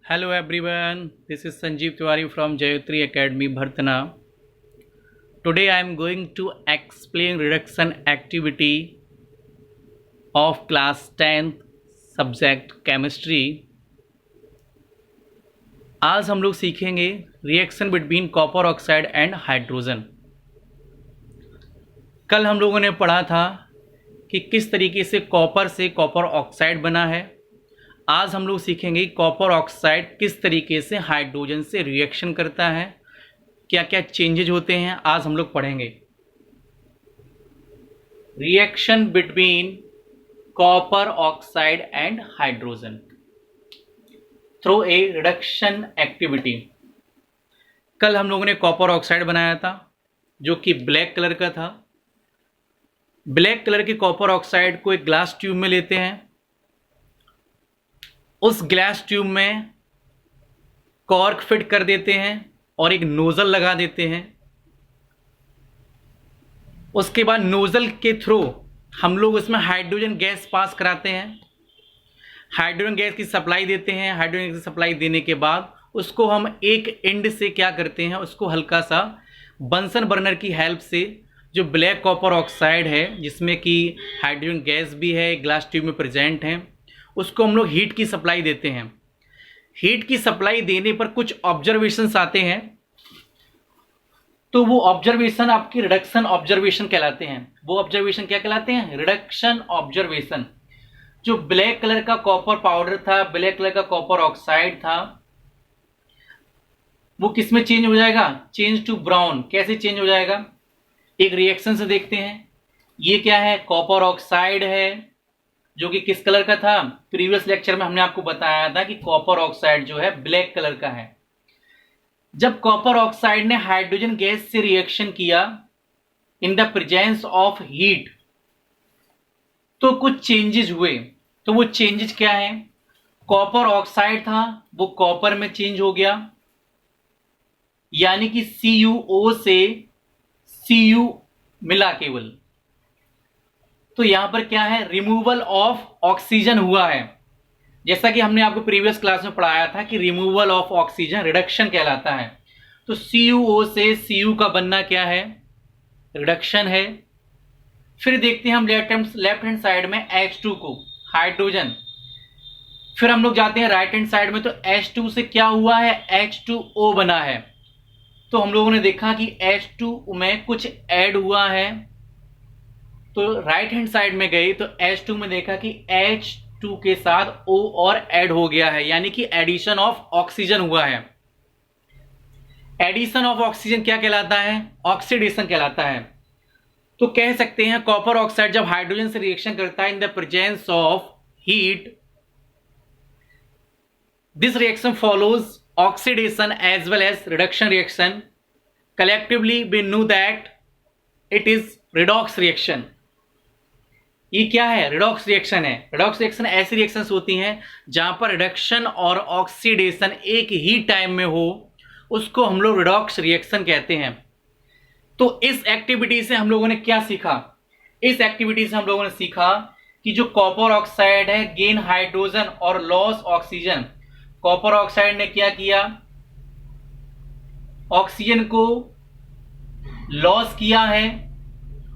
Hello everyone, this is Sanjeev Tiwari from Jayatri Academy, Bhartana. Today I am going to explain reduction activity of class 10th subject chemistry. आज हम लोग सीखेंगे reaction between copper oxide and hydrogen. कल हम लोगों ने पढ़ा था कि किस तरीके से कॉपर ऑक्साइड बना है। आज हम लोग सीखेंगे कॉपर ऑक्साइड किस तरीके से हाइड्रोजन से रिएक्शन करता है, क्या क्या चेंजेज होते हैं, आज हम लोग पढ़ेंगे। Reaction between copper oxide and hydrogen through a reduction activity. कल हम लोगों ने कॉपर ऑक्साइड बनाया था जो कि ब्लैक कलर का था। ब्लैक कलर के कॉपर ऑक्साइड को एक ग्लास ट्यूब में लेते हैं। उस ग्लास ट्यूब में कॉर्क फिट कर देते हैं और एक नोजल लगा देते हैं। उसके बाद नोजल के थ्रू हम लोग उसमें हाइड्रोजन गैस पास कराते हैं। हाइड्रोजन गैस की सप्लाई देते हैं। हाइड्रोजन गैस की सप्लाई देने के बाद उसको हम एक एंड से क्या करते हैं, उसको हल्का सा बंसन बर्नर की हेल्प से जो ब्लैक कॉपर ऑक्साइड है जिसमें कि हाइड्रोजन गैस भी है, ग्लास ट्यूब में प्रेजेंट है, उसको हम लोग हीट की सप्लाई देते हैं। हीट की सप्लाई देने पर कुछ ऑब्जर्वेशंस आते हैं, तो वो ऑब्जर्वेशन आपकी रिडक्शन ऑब्जर्वेशन कहलाते हैं। वो ऑब्जर्वेशन क्या कहलाते हैं? Reduction observation. जो ब्लैक कलर का कॉपर पाउडर था, ब्लैक कलर का कॉपर ऑक्साइड था, वो किस में चेंज हो जाएगा? Change to brown. कैसे चेंज हो जाएगा? एक रिएक्शन से देखते हैं। ये क्या है? कॉपर ऑक्साइड है जो कि किस कलर का था? प्रीवियस लेक्चर में हमने आपको बताया था कि कॉपर ऑक्साइड जो है ब्लैक कलर का है। जब कॉपर ऑक्साइड ने हाइड्रोजन गैस से रिएक्शन किया इन द प्रेजेंस ऑफ हीट, तो कुछ चेंजेस हुए। तो वो चेंजेस क्या है? कॉपर ऑक्साइड था वो कॉपर में चेंज हो गया, यानी कि CuO से Cu मिला केवल। तो यहां पर क्या है? रिमूवल ऑफ ऑक्सीजन हुआ है। जैसा कि हमने आपको प्रीवियस क्लास में पढ़ाया था कि रिमूवल ऑफ ऑक्सीजन रिडक्शन कहलाता है। तो CuO से Cu का बनना क्या है? रिडक्शन है। फिर देखते हैं हम लेफ्ट हैंड साइड में H2 को, हाइड्रोजन। फिर हम लोग जाते हैं राइट हैंड साइड में, तो H2 से क्या हुआ है? H2O बना है। तो हम लोगों ने देखा कि H2 में कुछ ऐड हुआ है। तो राइट हैंड साइड में गई तो H2 में देखा कि H2 के साथ O और ऐड हो गया है, यानी कि एडिशन ऑफ ऑक्सीजन हुआ है। एडिशन ऑफ ऑक्सीजन क्या कहलाता है? ऑक्सीडेशन कहलाता है। तो कह सकते हैं कॉपर ऑक्साइड जब हाइड्रोजन से रिएक्शन करता है in the presence of heat, this reaction follows oxidation as well as reduction reaction. Collectively we know that it is redox reaction. ये क्या है? रिडॉक्स रिएक्शन है। रिडॉक्स रिएक्शन ऐसी रिएक्शंस होती हैं जहां पर रिडक्शन और ऑक्सीडेशन एक ही टाइम में हो, उसको हम लोग रिडॉक्स रिएक्शन कहते हैं। तो इस एक्टिविटी से हम लोगों ने क्या सीखा? इस एक्टिविटी से हम लोगों ने सीखा कि जो कॉपर ऑक्साइड है गेन हाइड्रोजन और लॉस ऑक्सीजन। कॉपर ऑक्साइड ने क्या किया? ऑक्सीजन को लॉस किया है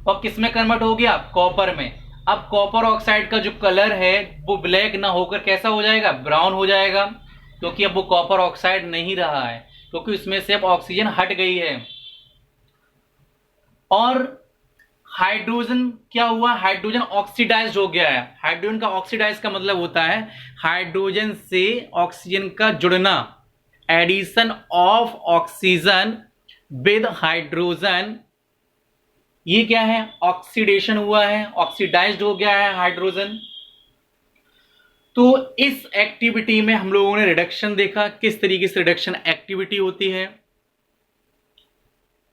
और किस में कन्वर्ट हो गया? कॉपर में। अब कॉपर ऑक्साइड का जो कलर है वो ब्लैक ना होकर कैसा हो जाएगा? ब्राउन हो जाएगा, क्योंकि अब वो कॉपर ऑक्साइड नहीं रहा है, क्योंकि उसमें से अब ऑक्सीजन हट गई है। और हाइड्रोजन क्या हुआ? हाइड्रोजन ऑक्सीडाइज्ड हो गया है। हाइड्रोजन का ऑक्सीडाइज का मतलब होता है हाइड्रोजन से ऑक्सीजन का जुड़ना, addition of oxygen with hydrogen. ये क्या है? ऑक्सीडेशन हुआ है, ऑक्सीडाइज्ड हो गया है हाइड्रोजन। तो इस एक्टिविटी में हम लोगों ने रिडक्शन देखा, किस तरीके से रिडक्शन एक्टिविटी होती है।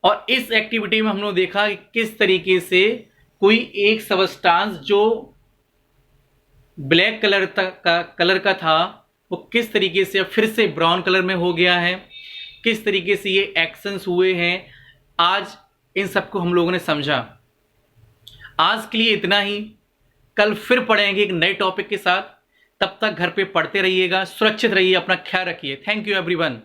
और इस एक्टिविटी में हम लोग देखा कि किस तरीके से कोई एक सबस्टांस जो ब्लैक कलर का था वो किस तरीके से फिर से ब्राउन कलर में हो गया है, किस तरीके से ये एक्शंस हुए हैं। आज इन सबको हम लोगों ने समझा। आज के लिए इतना ही। कल फिर पढ़ेंगे एक नए टॉपिक के साथ। तब तक घर पे पढ़ते रहिएगा, सुरक्षित रहिए, अपना ख्याल रखिए। Thank you everyone.